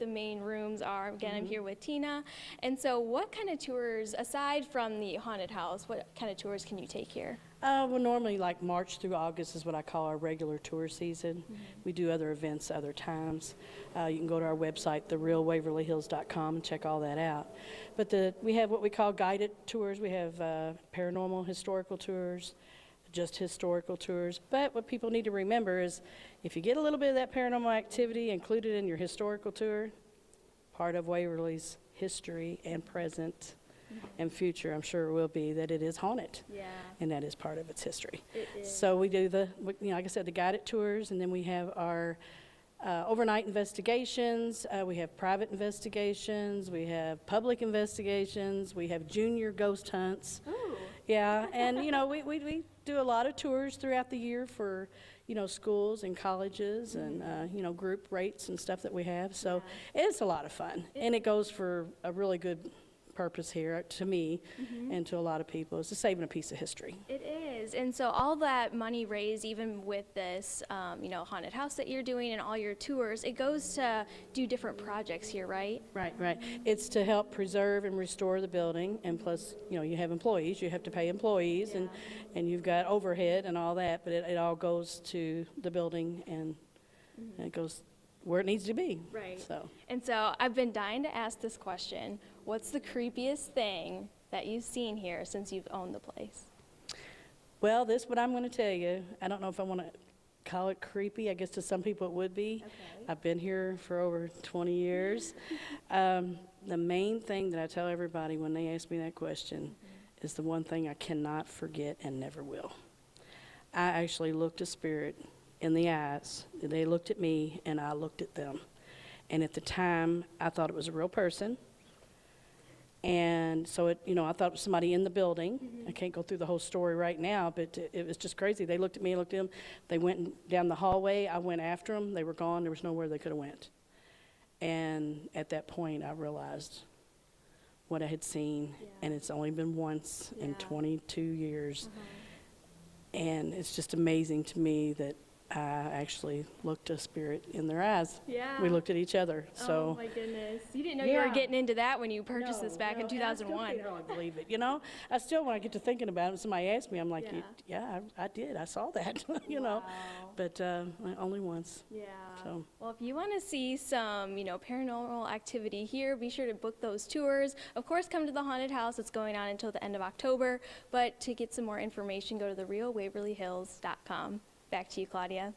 the main rooms are. Again, I'm here with Tina. And so what kind of tours, aside from the haunted house, what kind of tours can you take here? Well, normally like March through August is what I call our regular tour season. We do other events other times. You can go to our website, therealwaverlyhills.com, and check all that out. But we have what we call guided tours. We have paranormal historical tours, just historical tours. But what people need to remember is if you get a little bit of that paranormal activity included in your historical tour, part of Waverly's history and present and future, I'm sure it will be, that it is haunted. Yeah. And that is part of its history. It is. So we do like I said, the guided tours, and then we have our overnight investigations. We have private investigations. We have public investigations. We have junior ghost hunts. Ooh. Yeah, and we do a lot of tours throughout the year for schools and colleges and group rates and stuff that we have. So it's a lot of fun, and it goes for a really good purpose here to me and to a lot of people. It's just saving a piece of history. It is. And so all that money raised, even with this haunted house that you're doing and all your tours, it goes to do different projects here, right? Right. It's to help preserve and restore the building, and plus you have employees, you have to pay employees, and you've got overhead and all that, but it all goes to the building, and it goes where it needs to be. Right. So I've been dying to ask this question. What's the creepiest thing that you've seen here since you've owned the place? Well, this is what I'm going to tell you. I don't know if I want to call it creepy. I guess to some people it would be. Okay. I've been here for over 20 years. The main thing that I tell everybody when they ask me that question is the one thing I cannot forget and never will. I actually looked a spirit in the eyes. They looked at me and I looked at them. And at the time, I thought it was a real person. And so I thought it was somebody in the building. I can't go through the whole story right now, but it was just crazy. They looked at me, looked at them. They went down the hallway. I went after them. They were gone. There was nowhere they could have went. And at that point, I realized what I had seen, and it's only been once in 22 years. And it's just amazing to me that I actually looked a spirit in their eyes. Yeah. We looked at each other. So. Oh my goodness. You didn't know you were getting into that when you purchased this back in 2001. I still can't believe it. I still, when I get to thinking about it, somebody asks me, I'm like, I did. I saw that, Wow. But only once. Yeah. So. Well, if you want to see some, paranormal activity here, be sure to book those tours. Of course, come to the haunted house. It's going on until the end of October. But to get some more information, go to therealwaverlyhills.com. Back to you, Claudia.